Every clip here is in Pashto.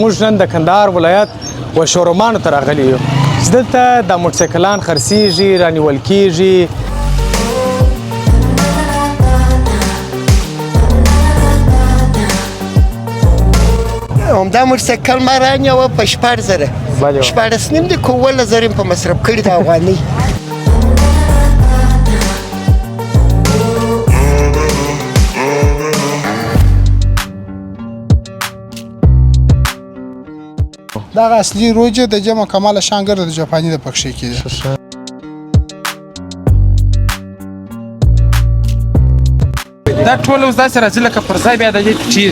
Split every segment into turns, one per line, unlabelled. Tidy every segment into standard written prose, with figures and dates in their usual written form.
موږ نن د کندهار ولایت و شورومانو ته راغلي یو چې دلته د موټرسایکلان خرڅېږي رانیول کېږي.
همدا موټرسایکل ما رانیوه په 14,000 14,500 د 11,000 په مصرف کړي د افغانۍ.
دغه اصلي روجه د جمع کمال شانګر د جاپاني د پکښې کېده.
دا ټول اوس داسې راځي لکه پر ځای بیا د دې چې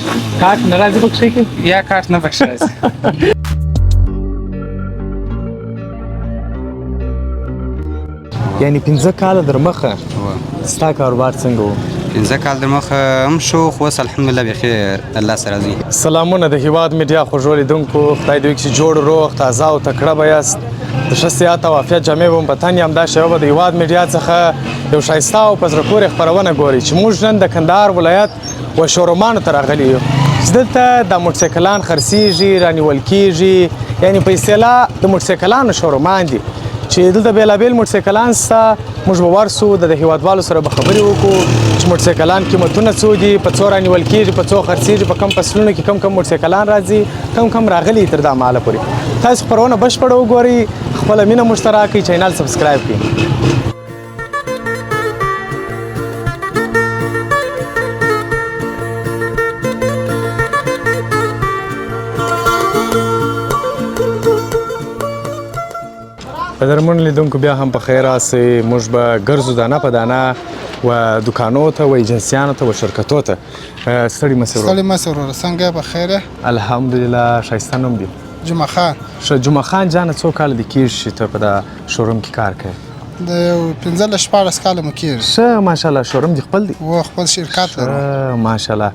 کارت نه راځي پکښې کې
یا کارت نه پکښې راځي.
یعنی 15 کاله در مخه ستا کاروبار څنګه و؟
15 کال در مخه هم شو خو اوس الحمدلله بخیر الله سره ځي.
سلامونه د هیواد میډیا خوږو لیدونکو، خدای دې وکړي چې جوړ روغ تازه او تکړه به یاست. د ښه صحت او عافیت جامې به مو په تن یم. دا شیبه به د هیواد میډیا څخه یو ښایسته او په زړه پورې خپرونه ګورئ چې موږ نن د کندهار ولایت و شورومانو ته راغلي یو چې دلته د موټرسایکلان خرڅېږي رانیول کېږي. یعنی په اصطلاح د موټرسایکلانو شورومان دي چې دلته بېلابېل موټرسایکلان شته. موږ به ورسو د هیوادوالو سره به خبرې وکړو چې موټرسایکلان قیمتونه څو دي، په څو رانیول کېږي، په څو خرڅېږي، په کم فصلونو کې کم موټرسایکلان راځي، کم راغلي تر دا مهاله پورې. تاسو خپرونه بشپړه وګورئ، خپله مینه موږ ته راکړئ، چینل سبسکرایب کړئ. قدرمن لیدونکو بیا هم په خیر راسئ. موږ به ګرځو دانه په دانه و دوکانو ته و ایجنسیانو ته و شرکتو ته. ستړي مه
سئ وروره، څنګه په خیر یې؟
الحمدلله. ښایسته نوم دي؟
جمعه خان.
ښه جمعه خان جانه څو کاله دې کېږي چې ته په دا شوروم کې کار کوې؟
د یو 15-14 کاله مو کېږي.
ښه ماشاءالله. شوروم دې خپل دی؟
و خپل شرکت لرو.
ماشاءالله.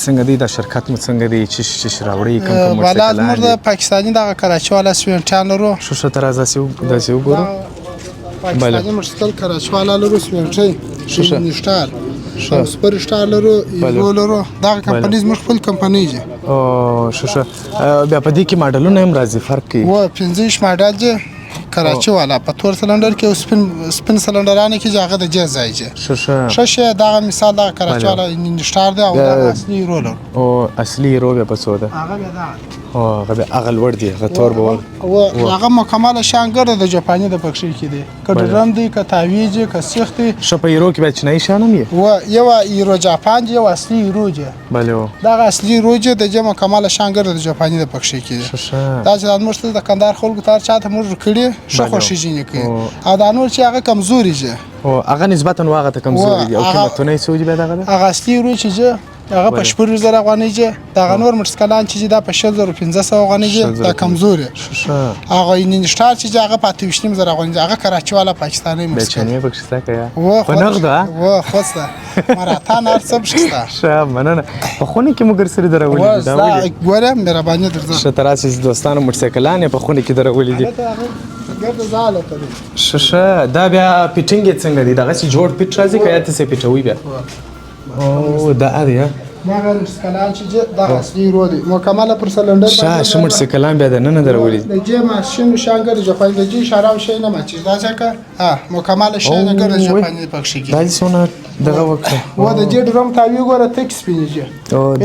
څنګه دی دا شرکت مو څنګه دی؟ چې راوړئ کوم
والا
موټرسایکلان
زموږ د پاکستاني دغه کراچي والا سپینټیان لرو.
ښه ته راځه داسې وګورو.
پاکستاني موټرسایکل کراچي والا لرو، سپینټي نشتار او سپر شتار لرو، ایرو لرو. دغه کمپنۍ زموږ خپل کمپنۍ دي.
ښه بیا په دې کې ماډلونه هم راځي فرق کوي؟
و 15 ماډل دی کراچي والا په تور سلندر کې او سپین سلندرانه کې هغه د جې ځای دی. ښه دغه مثال دغه کراچي والا نشتار دی او دغه اصلي ایرو لرو.
او اصلي ایرو بیا په څو ده؟
هغه بیا دغه
هغه لوړ دی، هغه تور به
و هغه مکمل شانګر د جاپاني د پکښې کې دی. که ډرم دی، که تاویج دی، که سیخ دی.
ښه په ایرو کې بیا چینایي شیان هم یې؟
و یو ایرو جاپان دی، یو اصلي ایرو دی. دغه اصلي ایرو دی د جمع کمال شانګر د جاپاني د پکښې کې دی. دا چې موږ ته د کندهار خلکو ته هر چاته موږ کړي ښه خوښي ځینې کوي او دا نور چې هغه کمزوري دی.
هغه نسبتا هغه ته کمزوري دي او قیمتونه یې څو دي بیا دغه؟
هغه اصلي ایرو چې دی هغه په 14,000 افغانۍ دی. دغه نور موټرسایکلان چې دا په 6,500 افغانۍ دی، دا کمزوري. هغه نشتار چې هغه په 28,000 افغانۍ دی، هغه کراچي والا پاکستاني موټرسایکل.
بچنه پکښې ستا که
و
په نغده؟
و خوسته مراتان هر څه پکښې ستا.
ښه مننه. په خونه کې مو ګرځېدلي درولي دي؟ دا ولې؟
ګوره مهرباني درځه.
ښه ته راسئ دوستانو موټرسایکلان یې په خونه کې درولي دي. ښه دا بیا فیټینګ یې څنګه دی؟ دغسې جوړ فیټ راځي که یا تاسې فیټوئ بیا؟ او دا دی
دغه موټرسایکلان چې دغه اصلي ایرو دی مکمله پر سلنډر
باندې. ښه موټرسایکلان بیا دننه درولي دي؟
د جې ماشین شانګر جاپاني د جې اشاره او شی نه مچي دا ځکه مکمله شانګر د جاپاني پکښې کې.
دا دې څونه دغه وکړه
و د جې ډرم تاوی ګوره تک سپین دی.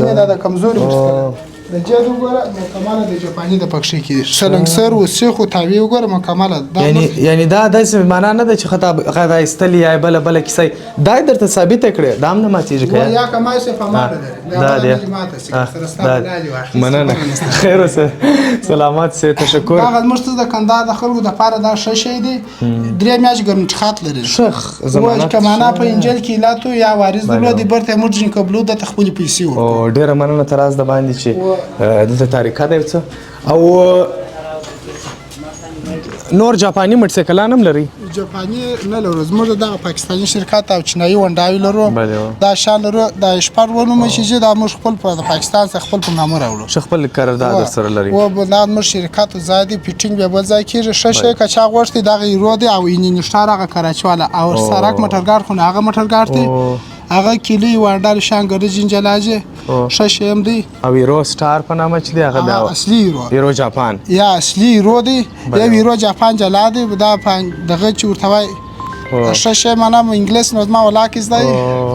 دا د کمزوري موټرسایکل د جې وګوره مکمله د جاپاني د پکښې کې سلنګسر و سیخ او تاوی وګوره مکمله.
یعنی دا داسې معنا نه ده چې خطا ایستل یا بله کیسه دا درته ثابته کړې دا هم نه ماتېږي که
یا کمای سه فماده
دا دی مننه. خیر اوسه، سلامت سه، تشکر.
هغه موږ ته د کندهار د خلکو دپاره دا ښه شی دی. 3 میاشتې ګرنټخات لري.
ښه ضمانت
که معنا په انجل کې ایلاتو یا وارث درلود برته موږ جن قبلو د خپلې پیسې ورکړو.
او ډېره مننه ته راز د باندې چې دلته تاریخه دی څه او نور جاپاني موټرسایکلان هم لري؟
جاپاني نه لرو، زموږ دغه پاکستاني شرکت او چینایي ونډاوي لرو. دا شان لرو د شپږ ونومه چې دا موږ خپل په پاکستان څخه خپل په نامه راوړو.
ښه خپل قرارداد سره لري؟
و بنا موږ شرکت زادي فیټینګ به بل ځای کېږي. ښه شی که چا غوښتي دغه ایرو دی او اینې نشتار هغه کراچي والا او سرک موټرګار خو نه هغه موټرګار دی هغه کلی وانډال شانګر جنجلاجه ښه شی هم دی.
او هیرو سټار په نامه چې دی هغه بیا
اصلي هیرو
هیرو جاپان
یا اصلي هیرو دی. یو هیرو جاپان جلا دی دا دغه چې ورته وایي ښه شی معنا انګلیس نو زما ولاکې زده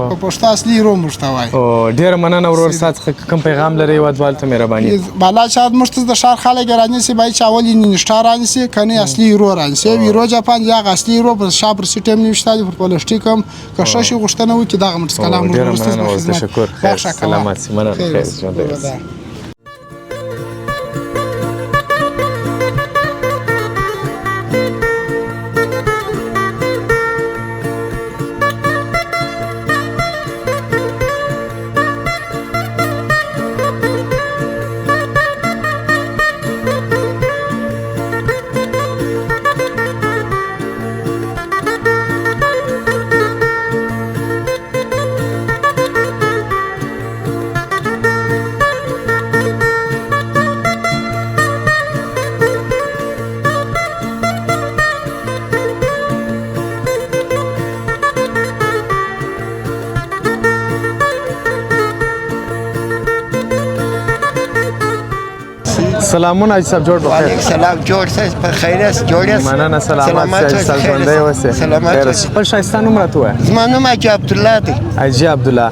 په پښتو اصلي هیرو موږ ته وایي.
ډېره مننه ورور ستا څخه کوم پیغام لرې هېوادوالو ته مهرباني
بالا شاید موږ ته د ښار خلک رانیسي باید چې اول یې سټار رانیسي که نه اصلي هیرو رانیسي. یو هیرو جاپان یا هغه اصلي هیرو په شا پر سیټ هم نوشته دي پر پلاستیک هم که ښه شي غوښتنه وکړي دغه موټرسایکل هم
ډېره مننه اوس تشکر خیر سلامت سي مننه خیر ژوند دې وسه. سلامونه حاجي صاحب جوړ بخیر.
وعلیکم سلام جوړ سه په خیر است جوړ است.
مننه سلامت حاجي صاحب ژوندی اوسې.
سلامت اوسې.
خپل ښایسته نوم راته ووایه.
زما نوم حاجي عبدالله دی.
حاجي عبدالله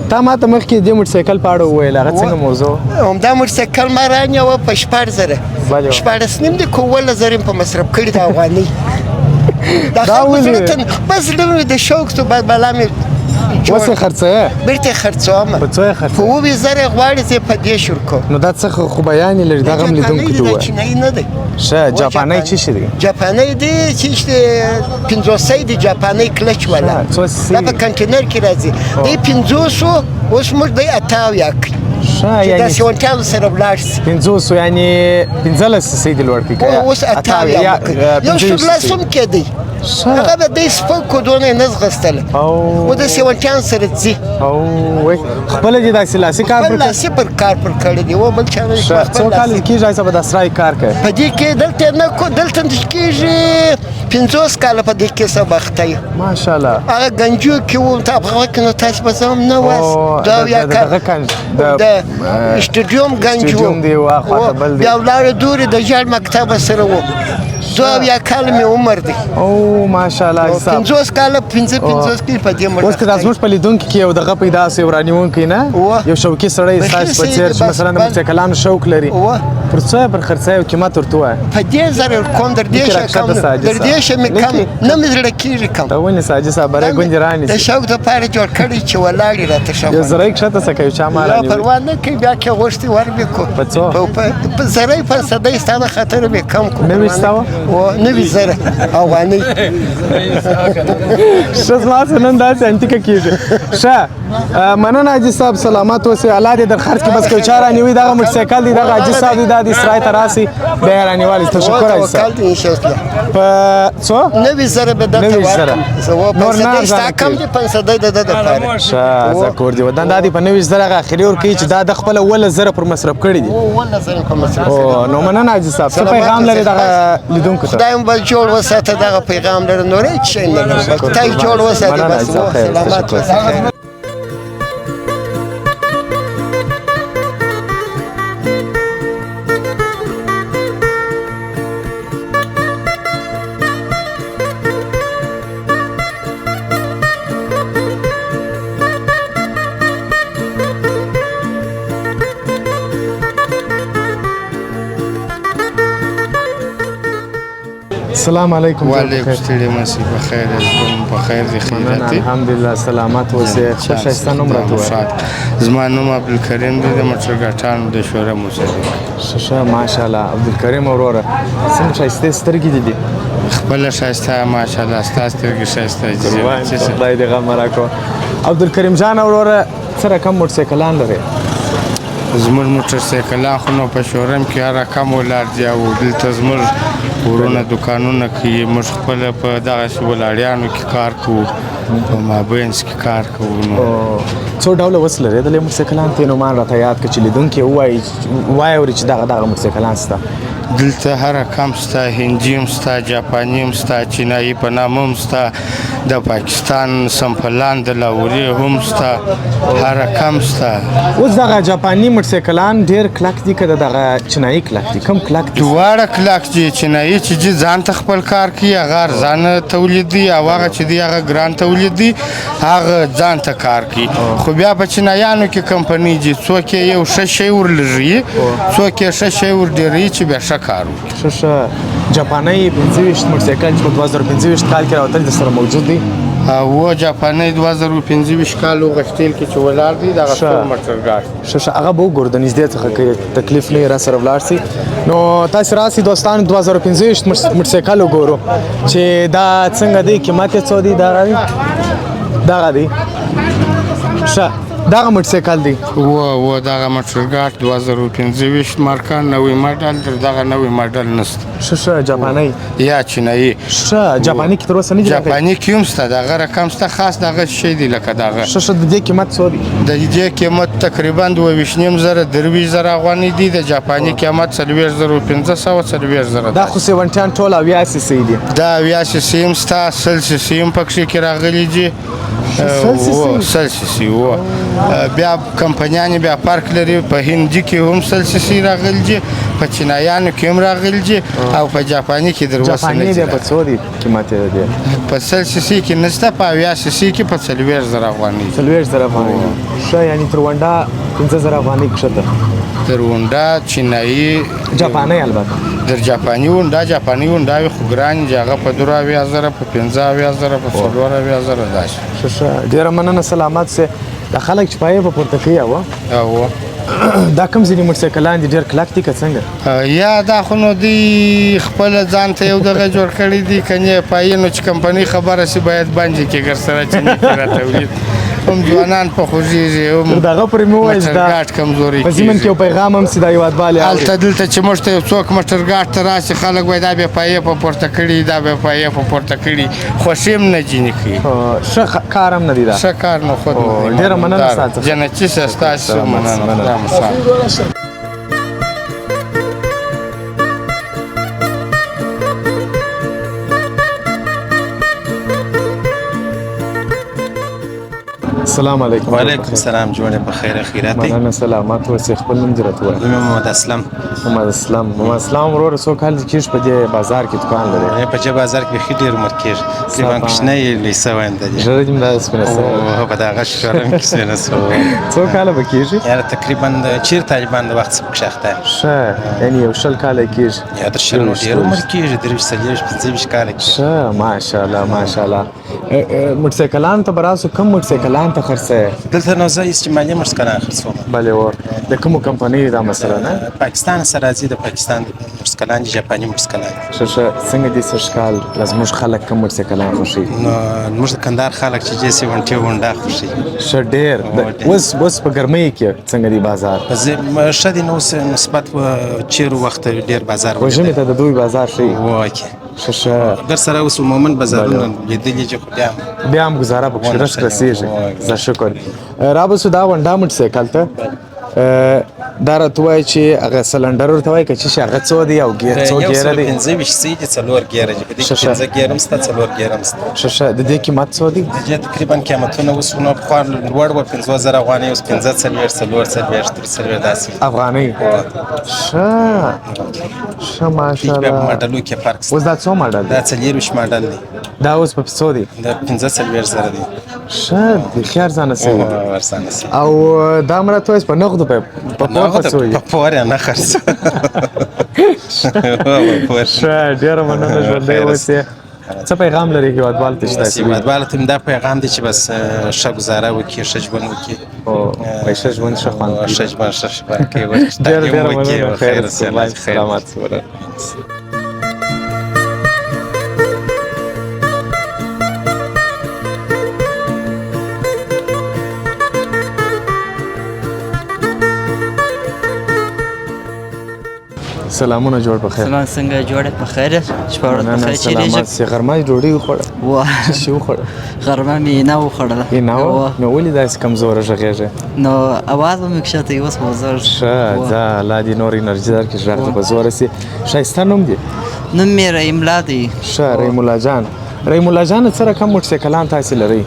تا ماته مخکې دې موټرسایکل په اړه وویل هغه څنګه موضوع
همدا موټرسایکل ما رانیوه په 16000 14 نیم د 12000 په مصرف کړي د افغانۍ دا ولې بس د شوق تو بلا مې
اوس یې خرڅوې
بیرته خرڅوم
په څو یې خرڅوې
په 20000 غواړي چې په دې شروع کوم
نو دا څه خو بیان یې لري دغه هم لیدونکو ته ووایه
چینایي نه دی
ښه جاپانۍ څه شی دی
جاپانۍ دی چې 500 دی جاپانۍ کلچ والا دا په کنټینر کې راځي دی 500 اوس موږ دی 88
یعنی
دا سیونتیانو سره ولاړ سي
500 یعنی 15 سي دی لوړ کې
اوس 88 یو څو لاسوم کې دی هغه به د سپک کودونه نه زغستل او د سیونتیان سره ځي
او وای خپل دې داسې لاسي کار
پر لاسي پر کار پر کړی دی و بل چا نه
څو کال کېږي چې په داسرای کار کوي
په دې کې دلته نه کو دلته کېږي 50 کال په دې کې سبختای
ماشاءالله
هغه گنجو کې و ته په کې نو تاسو به زم نه واس دا یا کار د استډیوم گنجو
دی واخه بل دی
بیا ولاره دوري د جال مکتب سره و زه بیا کال مې عمر دی
او ماشاءالله صاحب
50 کال 50 کې په دې مړ
اوس که تاسو په لیدونکو کې یو دغه پیدا سي ورانیونکي نه یو شوکي سړی تاسو په څیر چې مثلا د موټرسایکلانو شوق لري پر څه پر خرڅه قیمت ورته وای
په دې زره کوم در دې شه کم در دې شه مې کم نه مې زړه کیږي کم
ته ونی ساجي صاحب راغی ګوندې رانی
د شوق د پاره جوړ کړی چې ولاړی راته شو
یو زره یک شته سکه چا مال
نه پروا نه کوي بیا کې غوښتي ور به کو
په څو
په زره په صدې ستانه خطر به کم کو
نه وستاو
او نه وی زره افغاني
شز ما سنن دا سنتیکه کیږي شه مننه حاجي صاحب سلامت اوسه الله دې در خرج کې بس کوي چاره نیوي دا موټرسایکل دی دا حاجي صاحب دی دا د اسرائیل تراسي به رانیوالي تشکر حاجي صاحب
ان شاء الله
په څو
نه وی زره به دته ورته زه په صدې ستا کم دي په صدې د لپاره
شه زکور دی ودان دا دی په 90 زره اخري ور کوي چې دا د خپل ول زره پر مصرف کړی دی
ول زره په مصرف
او نو مننه حاجي صاحب څه پیغام لري دا لیدونکو ته
خدایم بل جوړ وساته دغه پیغام لري نورې چې نه تای جوړ وساته بس سلامات اوسه
السلام علیکم
وعلیکم السلام بخیر بخیر دی خیراتي
الحمدلله سلامت اوسه خوش ایسته نوم راته
زما نوم عبدالکریم دی د موټرګاټانو د شورا موسیقي
شه ماشاءالله عبدالکریم وروره څنګه شایسته سترګې دي
خپل شایسته ماشاءالله ستاسو سترګې شایسته دي
خدای دې غم راکو عبدالکریم جان وروره څه رقم موټرسایکلان لري
زموږ موټرسایکلان خو نو په شورم کې هر رقم ولار دی او دلته زموږ ورونه دکانونه کې موږ خپل په دغه ولاړیانو کې کار کوو په مابینس کې کار کوو نو
څو ډوله وس لري د موټرسایکلان ته نومان راته یاد کړي چې لیدونکي وایي چې دغه موټرسایکلان سته
دلته هر رقم سته، هندي هم سته، جاپاني هم سته، چینایي په نامه هم سته، د پاکستان سمپلان د لاوري هم سته، هر رقم سته.
اوس دغه جاپاني موټرسایکلان ډېر کلک دي که دغه چینایي کلک دي؟ کوم کلک دي؟
دواړه کلک دي. چینایي چې دي ځان ته خپل کار کوي، هغه ارزانه تولید دي، او هغه چې دی هغه ګران تولید دي، هغه ځان ته کار کوي. خو بیا په چینایانو کې کمپنۍ دي، څوک یې یو ښه شی ورلږي، څوک یې ښه شی ورډېروي چې بیا ښه کار وکړي.
ښه جاپاني 25 موټرسایکل چې په 2025 کال کې راوتل درسره موجود دي؟
و جاپاني 2025 کال غښتېل کې چې ولاړ دي دغه ټول موټرګاډ.
ښه هغه به وګورو د نږدې څخه که تکلیف نه وي راسره ولاړ سي. نو تاسې راسئ دوستانو 2025 موټرسایکل وګورو چې دا څنګه دی، قیمت یې څو دی؟ دغه دی. ښه دغه موټرسایکل دی؟
و دغه موټرګاډ 2025 مارکه نوی ماډل در دغه نوی ماډل نشته.
ښه جاپاني
یا چینایي.
ښه جاپاني کې تر اوسه نه دي؟
جاپاني کې هم شته، دغه رقم شته، خاص دغه شی دی لکه دغه.
ښه د دې قیمت څو دی؟
د دې قیمت تقریبا 22,500 23,000 افغانۍ دی. د جاپاني قیمت 40,500 40,000.
دا خو 70 ټول 80 سی سی دي.
دا 80 سی سی هم شته، 100 سی سی هم پکې کې راغلي دي. 100 سی سی و بیا کمپنیانې بیا فرق لري. په هندي کې هم 100 سی سی راغلي دي، په چینایانو کې هم راغلي دي، او په جاپاني کې در اوسه نه دي.
جاپاني په څو دی قیمت یې دی؟
په 100 سی سی کې نشته، په 80 سی سی کې په 40,000 افغانۍ.
40,000 افغانۍ. ښه یعنې تر ونډه 15,000 افغانۍ کښته.
تر ونډه چینایي
جاپاني البته
در جاپاني ونډه وي، خو ګرانې دي، هغه په 2,000 په 15,000 په 4,000 داسې.
ښه ډېره مننه سلامت سې. دا خلک چې پایې په پورته کوي
او
دا کوم ځینې موټرسایکلان دي ډېر کلک دي که څنګه؟
یا دا خو نو دوی خپله ځان ته یو دغه جوړ کړی دي، که نه پایې نو چې کمپنۍ خبره شي باید باندې کې ګرسره چې نه کړه تولید. هم ځوانان په خوږېږي، هم
دغه پورې مې ووایي چې دا
موټرګاډ کمزوري
په ضمن کې یو پیغام هم سي دا هېوادوال
هلته دلته چې موږ ته یو څوک موټرګاډ ته راشي، خلک وایي دا بیا پایې په پورته کړي، دا بیا پایې په پورته کړي، خوښي هم نه ځینې کوي.
ښه کار هم نه دی دا.
ښه کار نو خود
ډېره مننه ستاسو.
جنتي سه ستاسو مننه.
السلام علیکم.
وعلیکم السلام. جوړه په خیر خیرات.
مننه سلامت اوسې. خپل نوم دې راته ووایه.
محمد اسلم.
محمد اسلم وروره څو کال کېږي په دې بازار کې دکان لري؟
په دې بازار کې بیخي ډېر عمر کېږي، تقریبا کوچنی لیسه وینده دي.
ژړه دې هم داسې سپینه سوې؟
او په دغه شورم کې سپینه سوې.
څو کاله به کېږي؟
یاره تقریبا چیر طالبان د وخت څخه پکښ اخته.
ښه یعنې یو 20 کاله کېږي.
یا تر 20 نو ډېر عمر کېږي، 23 25 کاله کېږي.
ښه ماشاءالله. موټرسایکلانو ته به راسو، کوم موټرسایکلان ته خرڅوې؟
دلته نو زه استعمالي موټرسایکلان خرڅوم.
بلې ور د کومو کمپنۍ دا مثلا؟
پاکستان سره راځي، د پاکستان موټرسایکلان دي، جاپاني موټرسایکلان.
ښه څنګه دي سږکال زموږ خلک کوم موټرسایکلان خوښوي؟
نو زموږ د کندهار خلک چې دې سي ونډه خوښوي.
ښه ډېر. اوس په ګرمۍ کې څنګه دی بازار؟
ښه دی نو نسبت چیرو وخت ډېر بازار
خو ژمي ته د دوی بازار ښه
واکې.
ښه
در سره اوس عموما بازارونه لیدلي چې خو
بیا هم ګزاره پکښې رش رسېږي. زه شکر. رابسو دا ونډه موټرسایکل ته دا راته وایي چې هغه سلنډر ورته وایي که څه شي هغه څو دی او څو ګیره دی؟
25 سی دي، 4 ګیره دي. په دې کې 5 ګیره هم شته، 4 ګیره هم شته.
ښه د دې قیمت څو دی؟
د دې تقریبا قیمتونه اوس نو پخوا لوړ وو، 15,000 افغانۍ، اوس 15,000 4,000 داسې
افغانۍ. ښه ماشاءالله.
ماډلو کې فرق شته.
اوس دا څو ماډل دی؟
دا 40 ماډل دی.
دا اوس په څو دی؟
دا 15,000 دی.
ښه بیخي ارزانه سوي دي.
ارزانه سوي.
او دا هم راته وایي په نغدو په پور خرڅوي؟
په پور یې نه خرڅوي.
ښه ډېره مننه، ژوندی اوسې. څه پیغام لري هېوادوالو ته چې تاسې وایي؟
هېوادوالو ته مې دا پیغام دی چې بس ښه ګزاره وکړي، ښه ژوند وکړي.
ښه ژوند ښه خوند
ښه ژوند ښه خوند کوي.
ډېره مننه. خیر سلامت. سلامونه جوړ په خیر
سلام څنګه جوړه په خیر شپه ورځ په خیر
سلامات سي غرمه ډوډۍ وخوړه
واه
شي وخوړه
غرمه مې نه وخوړله
نو ولې داسې کمزوره غږېږې
نو اواز به مې کښته اوس به زور
ښه ځه الله دې نور انرژي درکړي غږ ته به زوره سي ښایسته نوم دی
نوم مې رحیم الله دی
ښه رحیم الله جان رحیم الله جان څه رقم موټرسایکلان تاسې لرئ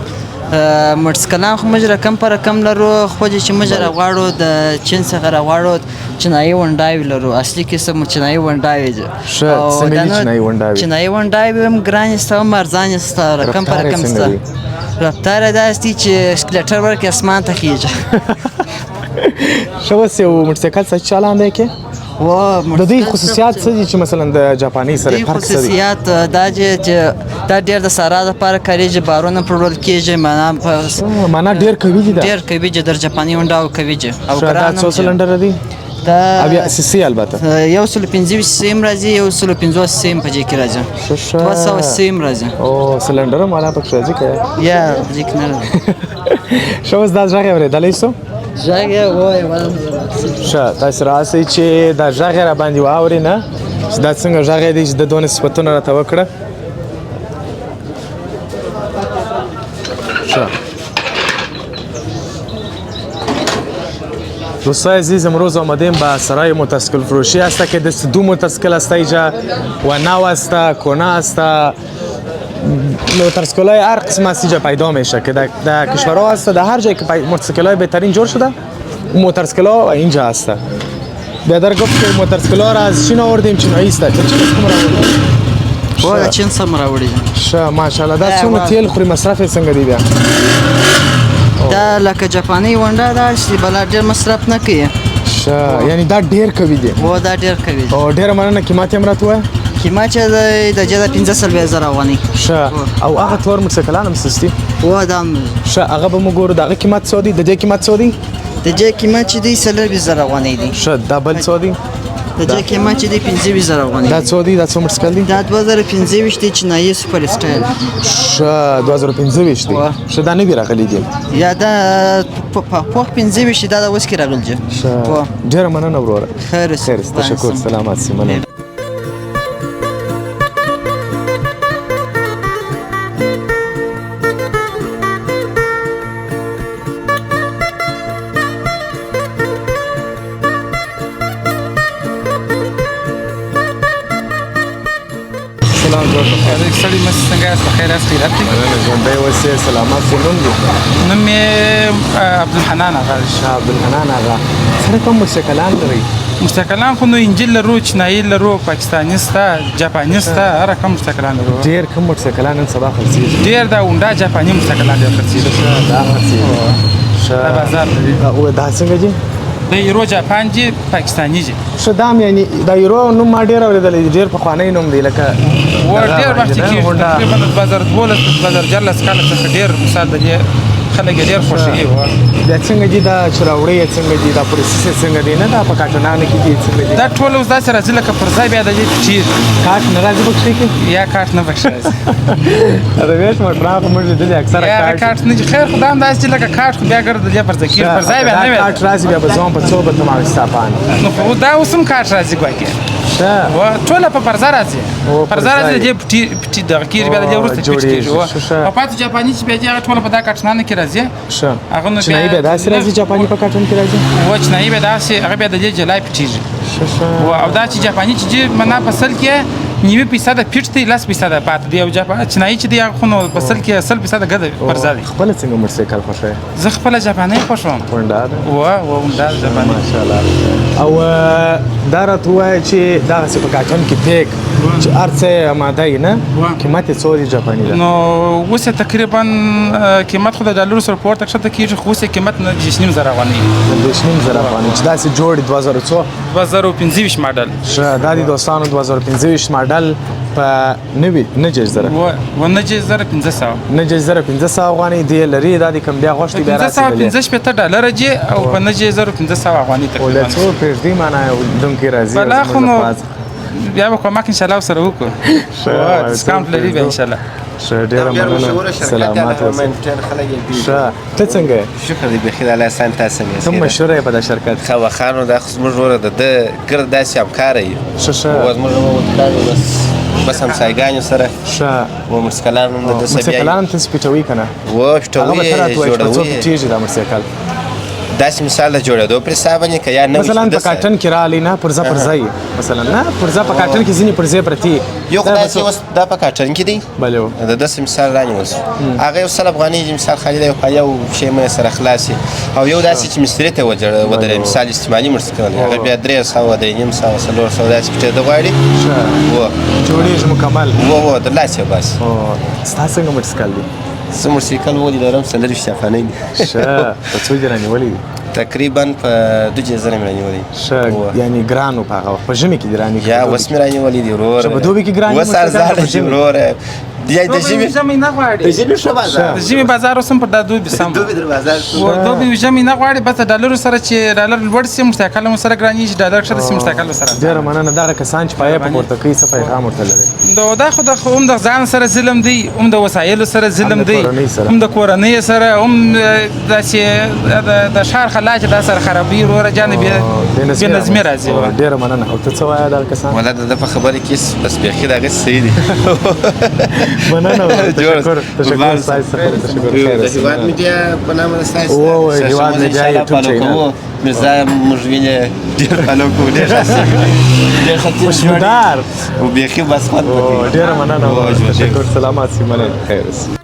موټرسایکلان خو موږ رقم په رقم لرو خو چې موږ راغواړو د چین څخه راغواړو چینایي ونډاوي لرو اصلي قسم چینایي ونډاوي دي
ښه څه ملي چینایي ونډاوي
چینایي ونډاوي هم ګرانې سته هم ارزانې سته رقم په رقم سته رفتار یې داسې دی چې سکلیټر ورکې اسمان ته خیږي
ښه اوس یو موټرسایکل څه چالان دی کې د دوی خصوصیات څه دي چې مثلا د جاپاني سره فرق څه دی
خصوصیات دا چې دا ډېر د سارا لپاره کارېږي بارونه پرول کېږي
معنا ډېر قوي دي
ډېر قوي دي د جاپاني ونډاو قوي دي او
دا څو سلنډره دي
دا
بیا سي البته
یو سل 25 سیم راځي یو سل 50 سیم په دې کې راځي 200 سیم راځي
او سلنډر معنا پکې راځي که
یا دې کې نه راځي
شو دا ځای اورېدلی سو
ځای وای
ښه تاسو راسئ چې دا ځای را باندې واوري نه چې دا څنګه ځای دی چې د دوه صفتونه راته وکړه ښه دوستای عزیز امروز آمدیم به سرای موتورسیکل فروشی است که دست دو موتورسیکل است اینجا و نو است کونه است موتورسیکل های هر قسم از اینجا پیدا میشه که در کشورها هست در هر جایی که موتورسیکل های بهترین جور شده موتورسیکل ها اینجا هست بیادر گفت که موتورسیکل ها را از چین آوردیم چینایی است چه چیز کم را آوردیم؟
دا چین سم راوړي
ښه ماشاءالله دا څومره تیل خوري مصرف یې څنګه دی بیا
دا لکه جاپاني ونډه ده چې بلا ډېر مصرف نه کوي
ښه یعنی دا ډېر قوي دی
و دا ډېر قوي دی
او ډېره مننه قیمت یې هم راته ووایه
قیمت چې دی د جده 15,000 افغانۍ
ښه او هغه تور موټرسایکلان هم سستي
و دا هم
ښه هغه به موږ ګورو د هغه قیمت څو دی د دې قیمت څو دی
د دې قیمت چې دی 40,000 افغانۍ دی
ښه دا بل څو دی
د دې قیمت چې دی 15,000 افغانۍ
دا څو دی دا څو موټرسایکل دی
دا 2015 دی چینایي سوپر سټایل
ښه 2015 دی ښه دا نوي راغلی دی
یا دا پوخ 15 دا اوس کې راغلی دی
ښه ډېره مننه وروره
خیر
تشکر سلامات سي مننه
سړی مس څنګه یاست په خیر یاست خیرات دی
ژوندی اوسې سلامت دې نوم دی
نوم مې عبدالحنان آغا
شاه عبدالحنان آغا سره کوم موټرسایکلان لرئ
موټرسایکلان خو نو انجیل لرو چینایي لرو پاکستاني سته جاپاني سته هر رقم موټرسایکلان لرو
ډېر کوم موټرسایکلان نن سبا خرڅېږي
ډېر دا هونډا جاپاني موټرسایکلان ډېر خرڅېږي
دا خرڅېږي
ښه بازار لري
او دا څنګه دي
د یورو جاپان دي پاکستاني دي
ښه دا هم یعنې دا یورو نوم ما ډېر اورېدلی دی ډېر پخوانی نوم دی لکه
ډېر وخت کېږي تقریبا د 2012 2014 کال څخه ډېر مثال د دې خلک ډېر خوښوي
بیا څنګه دي دا چې راوړی یې څنګه دي دا پروسس یې څنګه دی نه دا په کارټونانو کې دي څنګه دي
دا ټول اوس داسې راځي لکه پر ځای بیا د دې پټېږي
کارټ نه راځي پکښې کې
یا کارټ نه پکښې راځي
د ویش موټران خو موږ لیدلي اکثره
کارټ نه خیر خو دا هم داسې چې لکه کارټ خو بیا ګرد د دې پر ځای کېږي پر ځای بیا نه وي
کارټ راځي بیا به ځوان په څو به تمام استاپان
نو خو دا اوس هم کارټ راځي ګواکې ټوله په پرزه راځي پرزه راځي د دې پټي دغه کېږي بیا د دې وروسته پټ کېږي او پاتې جاپاني چې بیا دې هغه ټوله په دا کارټونانو کې راځي هغه نو
چینایي بیا داسې راځي جاپاني په کارټون کې راځي
و چینایي بیا داسې هغه بیا د دې جلای پټېږي او دا چې جاپاني چې دي منا په سل کې 9% پټ دی 10% پاتې دی او چینایي چې دی هغه نو په سل کې 10% ګډه پرزه دی
خپل څنګه موټرسایکل خوښوي
زه خپل جاپاني خوښوم
ونډا ده
و ونډا جاپاني
ماشاءالله او دا راته ووایه چې دغسې په کارټون کې پیک چې هر څه ماده یې نه قیمت یې څو دی جاپاني ده
نو اوس یې تقریبا قیمت خو د ډالرو سره پورته کښته کېږي خو اوس یې قیمت 2.5 زره افغانۍ
2.5 زره افغانۍ چې داسې جوړ دی
2015 ماډل
ښه دا دی دوستانو 2015 ماډل په نه جج زره
و نه جج زره 1500
نه جج زره 1500 افغانۍ دی لري دا د کوم بیا غوښتي بیا راځي
15 ډالر دی او په نه جج زره 1500 افغانۍ
تقریبا ولې څو پرېږدي معنا دونکي راځي
بلا خو نو بیا به کومک ان شاء الله سره وکړو ډسکاونټ لري بیا ان شاء الله
ښه ډېره مننه سلامات اوسئ ښه ته څنګه یې
شکر دی بخیر الله احسان تاسو څنګه
ته مشهوره یې په دا شرکت
خو خانو دا خو زموږ وروره ده ګرد داسې همکاره یو
ښه
بس همسایګانو سره
ښه
و مرسکلان هم د ده سه
موټرسایکلان هم تاسې پیټوئ که نه
و پیټوي
هغه به ته راته وایي چې په څو
جوړوي
پیټېږي دا موټرسایکل
داسې مثال د جوړېدو پرې حساب باندې که یا نه
مثلا په کاټن کې راغلی نه پرزه پرزه یې مثلا نه پرزه په کاټن کې ځینې پرزې پرتې
یو خو داسې اوس دا په کاټن کې دی
بلې
د داسې مثال رانیول شو هغه یو 100 افغانۍ چې مثال خالي دی خو یو شی مې سره خلاص او یو داسې چې مستري ته ودرې مثال استعمالي موټرسایکل دی هغه بیا 300 350 400 داسې پټېده غواړي و
جوړېږي مکمل
و د لاسه بس
ستا څنګه موټرسایکل دی
زه موټرسایکل ولې لرم 40 افغانۍ دي
ښه په څو دې رانیولی دي
تقریبا په 2000 مې رانیولي
ښه یعنی ګران و په هغه وخت په ژمي کې دې رانیولي
یا اوس مې رانیولي دي وروره
په دوبي کې ګران
اوس ارزانه دي وروره د
ژمي نه غواړي
د ژمي ښه بازار
د ژمي بازار اوس هم پر دا دوبي سم
دوبي در بازار
دوبي ژمي نه غواړي بس ډالر سره چې ډالر لوړ سي موټرسایکل هم سره ګرانیږي ډالر ښه سي موټرسایکل سره
ډېره مننه دغه کسان چې پایې په پورته کوي څه پیغام ورته لري
دا خو هم د ځان سره ظلم دی هم د وسایلو سره ظلم دی هم د کورنۍ سره هم داسې د ښار خلا چې دا سره خرابي وروره جانې بې نظمي راځي
ډېره مننه او ته څه وایې دغه کسان
والله د ده په خبرې کې بس بیخي د هغې صحیح دي
مننه تشکر ستاسو څخه تشکر خیر
د هېواد میډیا په نامه د ستاسو
او هېواد میډیا یوټیوب چینل
مرزا موږ وینې ډېر فالو کوو ډېر ښه
خوشبودار
او بیخي بس خوند پکې
ډېره مننه تشکر سلامات سي مننه خیر اوسئ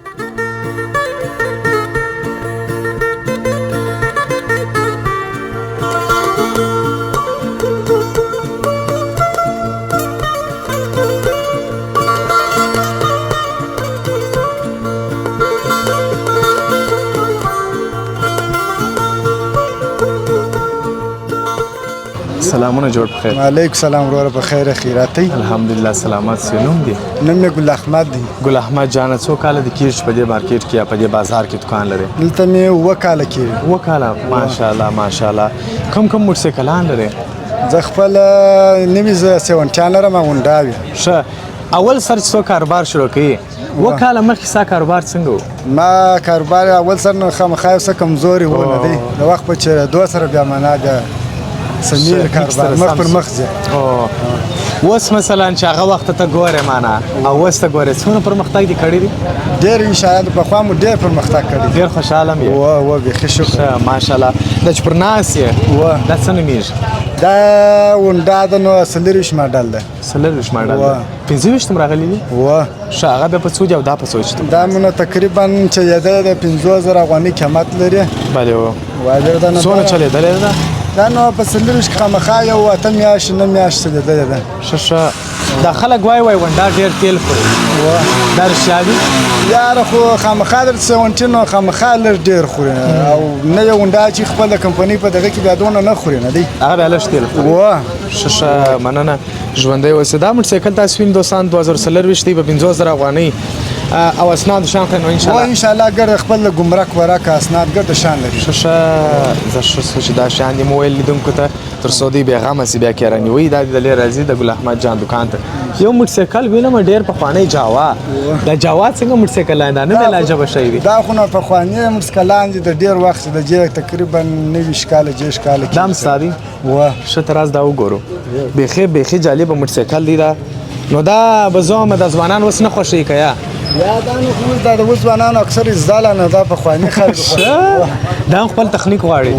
سلامونه جوړ په خیر
وعلیکم سلام وروره په خیر خیراتي
الحمدلله سلامات سي نوم دی
نوم مې ګل احمد دی
ګل احمد جان څو کاله د کېږي چې په دې مارکیټ کې یا په دې بازار کې دکان لري
دلته مې 7 کاله کېږي
7 کاله ماشاءالله ماشاءالله کوم موټرسایکلان لري
زه خپل نوي 70 لرم هونډا وي
ښه اول سر چې څو کاروبار شروع کړي 7 کاله مخکې ستا کاروبار څنګه و
ما کاروبار اول سر نه خامخا څه کمزوري و نه دی د وخت په چېرېدو سره بیا معنا ده سمیر کاروبار مخ پر مخ ځي
اوس مثلا چې هغه وخت ته ګورې معنا او اوس ته ګورې څومره پرمختګ دې کړی دی
ډېر انشاءالله پخوا مو ډېر پرمختګ کړی
ډېر خوشحاله م یې
و بیخي شکر
ماشاءالله دا چې پر ناست یې دا څه نومېږي
دا هونډا ده نو 40 ماډل ده
40 ماډل 25 هم راغلی دي ښه هغه بیا په څو دي او دا په څو دي
دا مونه تقریبا چې یاده د 50000 افغانۍ قیمت لري
بلې
واجر ده
څونه چلېدلی ده
دا نو په 40 کې خامخا یو 8 میاشتې 9 میاشتې چلېدلی ده
ښه دا خلک وایي هونډا ډېر تیل خوري دا رښتیا دي
یاره خو خامخا در 70 نو خامخا لږ ډېر خوري او نه یو هونډا چې خپله کمپنۍ په دغه کې بیا دونه نه خوري نه دی
هغه بیا لږ تیل خوري ښه مننه ژوندی اوسئ دا موټرسایکل تاسو وینئ دوستان 2024 دی په 50000 افغانۍ او اسناد شان خو ان شاء الله
ان شاء الله ګر خپل ګمرک ورک اسناد ګر شان لري
ښه زه ښه چې دا شان دي موبایل لیدونکو ته تر څو دی بېغمه سي بیا کېراني وایي دا د لې راځي د ګل احمد جان دکان ته یو موټرسایکل وینم ډېر پخوانی جاوا دا جاوا څنګه موټرسایکل دا نه دی عجبه شی دی
دا خو نه پخوانی موټرسایکلان دي د ډېر وخت د جې تقریبا 90 کاله 10 کاله
دا هم ستا دي ښه ته راز دا وګورو بیخي جالبه موټرسایکل دی دا نو دا به زه هم د ځوانان اوس نه خوښوي که یا
دا نو خو دا د اوس ځوانانو اکثر زده نه دا پخواني خلک
دا هم خپل تخنیک غواړي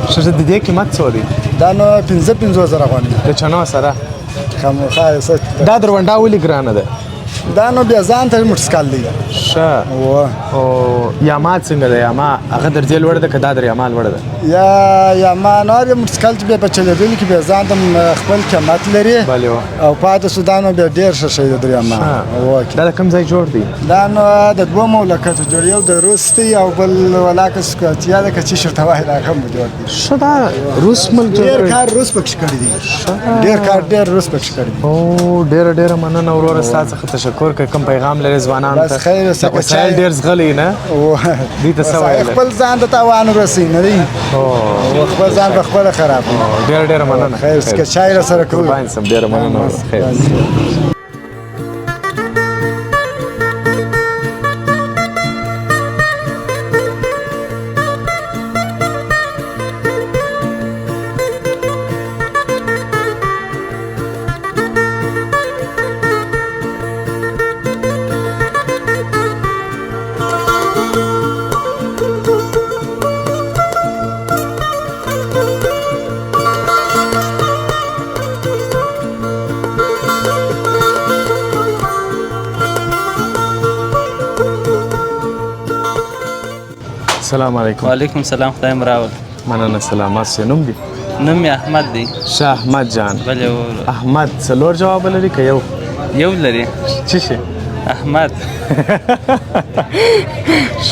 ښه د دې قیمت څو دی
دا نو 55000 افغانۍ
د چنو سره
خامخا
دا درونډا ولې ګرانه ده
دا نو بیا ځان ته موټرسایکل دی
ښه او یاما څنګه ده یاما هغه در دې لوړه ده که دا در یاما لوړه ده
یاما نو بیا موټرسایکل چې بیا په چلېدلو کې بیا ځان ته خپل قیمت لري او پاتې سو دا نو بیا ډېر ښه شی دی در یاما
دا د کوم ځای جوړ دی
دا نو د دوه مملکتو جوړ یو د روس دی او بل ولاکه سکوتیا ده که چې شرته وایي دا هم جوړ دی
ښه دا روس ملک
ډېر کار روس پکې کړی دی ډېر کار ډېر روس پکې کړی دی
او ډېره مننه وروره ستا څخه تشکر که کوم پیغام لري ځوانانو ته د وسایل ډېر زغلی نه دوی ته څه ویلی
خپل ځان ته تاوان ورسوي نه دی خپل ځان په خپله خراب
ډېره مننه
خیر که چای راسره کوو
ډېره مننه خیر السلام علیکم.
وعلیکم السلام، خدای مو راول.
مننه، سلامات. څه نوم دی؟
نوم یې احمد دی.
ښه احمد جان.
بلې
احمد څلور جواب لري که یو؟
یو لري.
څه شي؟
احمد.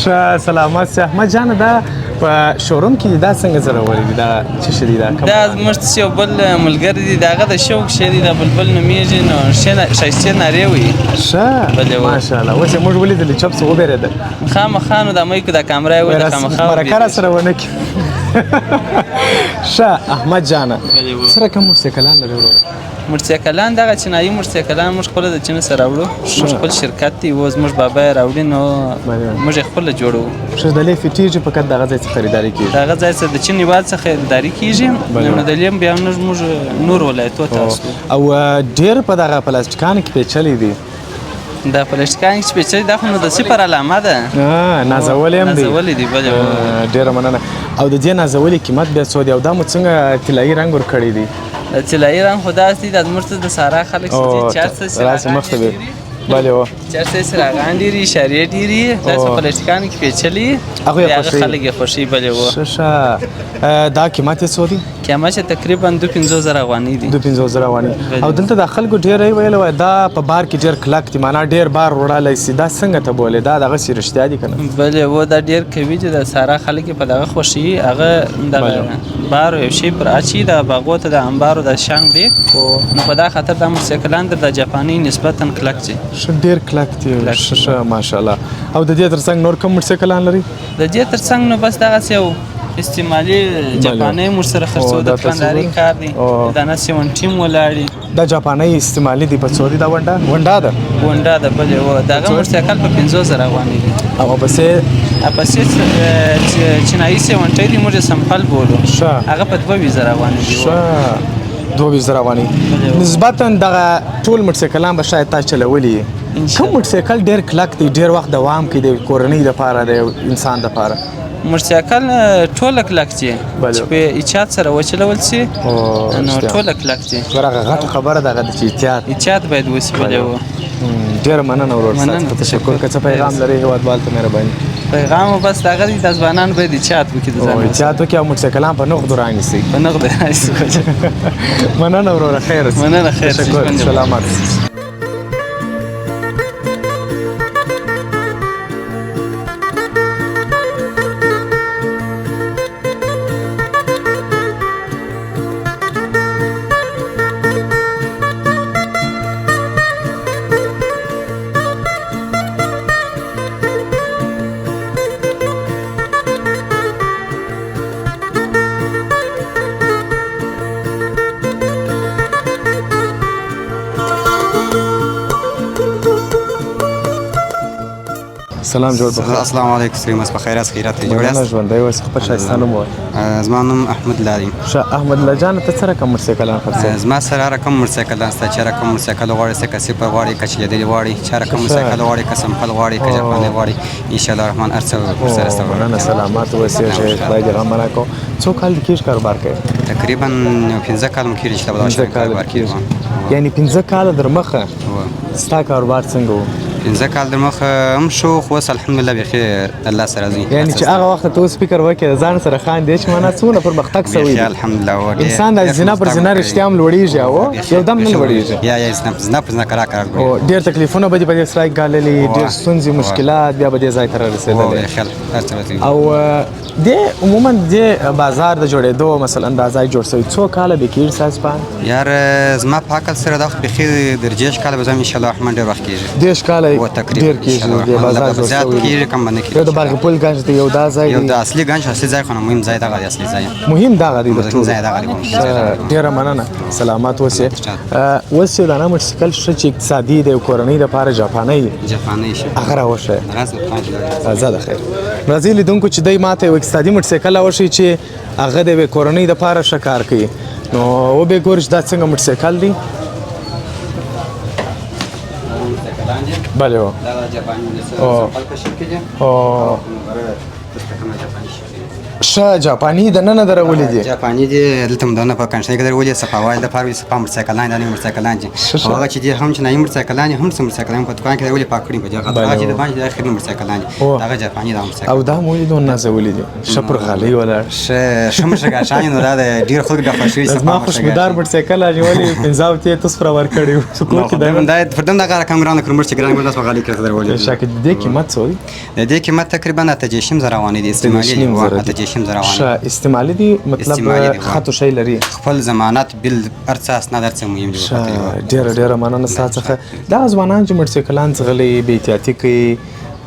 ښه سلامت سي احمد جان. دا په شوروم کې دا څنګه زړورې دي؟ دا څه شي دي؟
دا زموږ څه یو بل ملګری دی، د هغه د شوق شی دی، د بلبل نومیږي، نو ښایستې نارې وایي.
ښه ماشاءالله. اوس یې موږ ولیدلې چپ څه وبېرېدل.
خامخا نو د میکو د کامره یې وایي، خامخا
مرکه راسره ونه کړي. ښه احمد جانه، څه رقم موټرسایکلان لري وروره؟
موټرسایکلان دغه چینایي موټرسایکلان موږ خپله د چین څخه راوړو. موږ خپل شرکت دی، اوس زموږ بابا یې راوړي، نو موږ یې خپله جوړوو.
ښه د لې فټېږي فقط دغه ځای څخه خریداري کېږي؟
دغه ځای څخه د چین هېواد څخه خریداري کېږي، نو د لې بیا موږ نور ولایتو ته اخلو.
او ډېر په دغه پلاستیکانو کې پیچلي دي.
دا پلاستیکان چې پیچلي دا خو نو د صفر علامه ده.
نازولې هم دي.
نازولې دي بلې.
ډېره مننه. او د دې نازولې قیمت بیا څو دی؟ او دا مو څنګه طلایي رنګ ورکړی دی؟
طلایي رنګ خو داسې دي، دا زموږ ته د سارا خلک چې
راسې مخته دی. بلې و
چېرته څراغان ډېري، اشارې ډېري، داسې پلاستیکانو کې پیچلي، هغه خلک یې خوښوي. بلې و
ښه دا قیمت یې څو دی؟
قیمت یې تقریبا 250,000 افغانۍ دي.
250,000 افغانۍ. او دلته د خلکو ډېری ویل وای دا په بار کې ډېر کلک دي، معنا ډېر بار وړلی سي. دا څنګه ته بولې؟ دا دغسې رښتیا دي که نه؟
بلې و دا ډېر کوي چې د سارا خلک یې په دغه خوښوي، هغه دغه بار یو شی پر اچي، د باغو ته د انبارو د شنګ دی، نو په دا خاطر دا موټرسایکلان د جاپاني نسبتا کلک دي.
ښه ډېر کلک دي. ښه ماشاءالله. او د دې تر څنګ نور کوم موټرسایکلان لري؟
د دې تر څنګ نو بس دغسې یو استعمالي جاپاني موږ سره خرڅو، د دکانداري کار دی، د نه 17 ولاړي.
دا جاپاني استعمالي دی. په څو دی دا ونډه؟ ونډه ده.
ونډه ده. بلې و دغه موټرسایکل په 50,000 افغانۍ دی.
او پسې
چینایي سیونټۍ دی، موږ یې سمپل بولو. هغه په 22,000 افغانۍ دی.
ښه 22,000 افغانۍ. نسبتا دغه ټول موټرسایکلان به شاید تا چلولي. کوم موټرسایکل ډېر کلک دی، ډېر وخت دوام کوي د کورنۍ دپاره، د انسان دپاره؟
موټرسایکل ټوله کلک دي چې په احتیاط سره وچلول سي، نو ټوله کلک دي.
هغه غټه خبره دغه چې
احتیاط باید وسي. بلې و
ډېره مننه ورور صاحب، تشکر. که څه پیغام لري هېوادوال ته مهرباني؟
پیغام بس دغه دی، د ځوانانو باید احتیاط وکړي، د ځان
احتیاط وکړي او موټرسایکلان په نغدو رانیسي.
په نغدو رانیسي.
مننه وروره، خیر.
مننه، خیر.
تشکر، سلامت. سلام جوړ بخیر.
السلام علیکم. سلام په خیر است، خیرات جوړ است.
ژوندی اوسې. خپل ښایسته نوم ووایه.
زما نوم احمد الله دی.
ښه احمد الله جان، ته څه رقم موټرسایکلان خرڅوې؟
زما سره رقم موټرسایکلان شته، چې رقم موټرسایکل غواړې، څه که صفر غواړې، که چلېدلې غواړې، چې رقم موټرسایکل غواړې، که سمپل غواړې، که جاپاني غواړې، انشاءالله رحمان هر څه ورسره شته.
مننه، سلامات اوسې، خدای دې غم ونه کړو. څو کال دې کېږي کاروبار کوې؟
تقریبا 15 کاله مو کېږي چې دا بدل کاروبار کېږي.
یعنې 15 کاله در مخه ستا کاروبار څنګه و؟
15 کال در مخه هم شو، خو اوس الحمدلله بخیر، الله سره راضي.
یعنې چې هغه وخت ته اوس فکر وکړې د ځان سره خاندې چې معنا څومره پرمختګ سوی دی.
الحمدلله.
انسان د زنا پر زنا رښتیا هم لوړېږي او یو دم نه لوړېږي.
یا زنا پر زنا کار
ډېر تکلیفونه به دې په دې سرای ګاللي، ډېر ستونزې مشکلات بیا به دې ځای ته رارسېدلې. او دې عموما دې بازار د جوړېدو مثلا اندازه جوړ شوی څو کاله به کېږي ستاسو په اند؟
یار زما په عقل سره دا خو بیخي در 10 کاله به ځم انشاءالله رحمان ډېر وخت کېږي.
10 کاله ډېر کېږي د بازار جوړ شوی.
کېږي کم باندې کېږي.
یو د باغ پل ګنج دی، یو دا ځای دی.
یو د اصلي ګنج اصلي ځای خو نه مهم ځای دغه دی، اصلي ځای
مهم دغه دی. د ټول
ځای دغه دی.
ډېره مننه، سلامات اوسې. اوس یو دانه موټرسایکل شته چې اقتصادي دی، کورنۍ دپاره جاپاني
شي،
هغه راوښیه. ازاده خیر. راځئ لیدونکو چې دی ماته یو اقتصادي موټرسایکل راوښیي چې هغه د کورنۍ دپاره ښه کار کوي. نو وبې ګورو چې دا څنګه موټرسایکل دی. بله و ښه جاپاني دننه درولې دي
جاپاني دي دلته هم دننه په کنشنۍ کې درولې صفاوال دپاره وي صفا موټرسایکلان دا نوي موټرسایکلان دي او هغه چې دي هم چینایي موټرسایکلان دي هم څه موټرسایکلان په دوکان کې درولې پاک کړي په دې هغه چې د باندې د اخري موټرسایکلان دي هغه جاپاني دا موټرسایکل
او دا مو یې دونه نازولې دي ښه پر غالۍ ولاړ
ښه موټرګاټیان نو دا د ډېر خلکو د خوښوي
زما خوشبودار موټرسایکل اچولې 15 ته یې تاسو پر ورکړی و څه کور کې
دا پر دم دغه رقم ګران کړم چې ګران ګل غالۍ کړه درولې
شاکه دې قیمت څه وي
د دې قیمت تقریبا 8 زره روانې دي استعمالي دي 8 زره روانې
استعمالي دي مطلب خاطو شی لري
خپل ضمانت بل ارڅ اسناد ارڅ مهم دي
ډېر مننه ستاسو څخه دا ځوانان چې موټرسایکلان څغلي بې احتیاطي کوي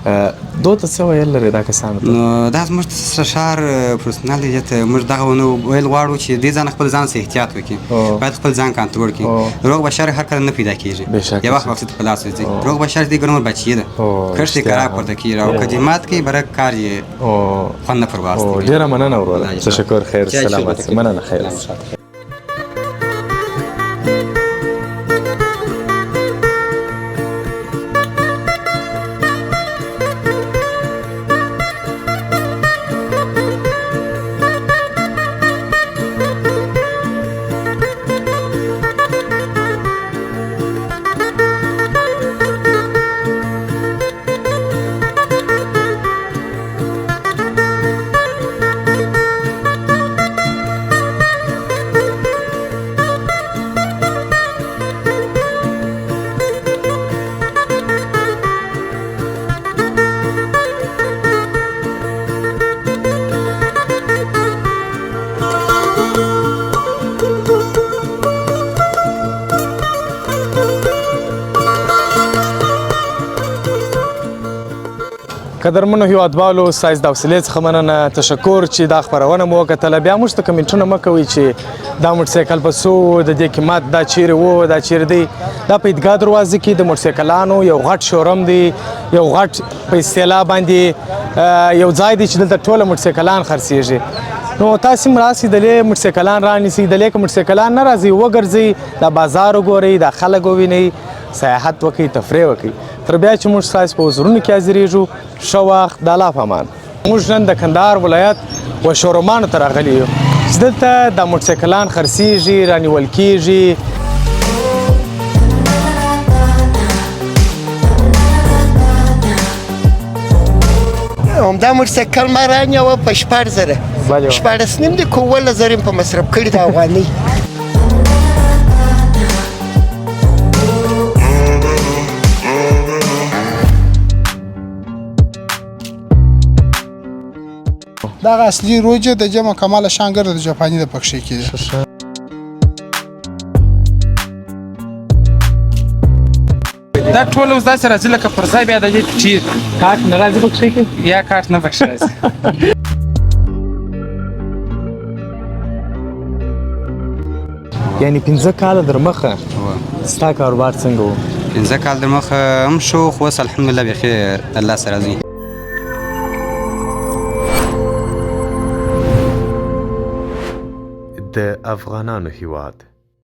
دوته څه ویل لري دا کسانو ته
نو دا زموږ شعار پرسنل دی چې موږ دغه ونه ویل غواړو چې دې ځان خپل ځان سره احتیاط وکړي باید خپل ځان کنټرول کړي روغ بشر هر کله نه پیدا کېږي یو وخت مقصد په لاس ځي روغ بشر دې ګرمر بچی ده کښ دې کرا پورته کیږي او کدمات کې برک کار یې خوند پر واسطه
ډیره مننه وروره تشکر خیر سلامت مننه خیر قدرمنو هیوادوالو ستاسو د حوصلې څخه مننه تشکر چې دا خپرونه مو وکتله بیا موږ ته کمنټونه مه کوئ چې دا موټرسایکل په څو د دې قیمت دا چیرې و دا چیرې دی دا په عیدګاه دروازې کې د موټرسایکلانو یو غټ شوروم دی یو غټ په اصطلاح باندې یو ځای دی چې دلته ټوله موټرسایکلان خرڅېږي نو تاسو هم راسئ دلې موټرسایکلان رانیسئ دلې که موټرسایکلان نه راځئ وګرځئ دا بازار وګورئ دا خلک ووینئ سیاحت وکړئ تفریح وکړئ تر بیا چې موږ ستاسو په حضورونو کې حاضرېږو ښه وخت د الله په امان موږ نن د کندهار ولایت و شورومانو ته راغلي یو چې دلته دا موټرسایکلان خرڅېږي رانیول کېږي
همدا موټرسایکل ما رانیوه په 14,000 14,500 دي که 17,000 په مصرف کړي د افغانۍ
دغه اصلي روجه د جمع کمال شانګر د جاپاني د پکښې کېده
دا ټول اوس داسې راځي لکه پر ځای بیا د دې پټي
کارت نه راځي پکښې کې
یا کارت نه پکښې راځي
یعنی 15 کاله در مخه ستا کاروبار څنګه و
15 کال در مخه هم شو خو اوس الحمدلله بخیر الله سره راضي
د افغانانو هیواد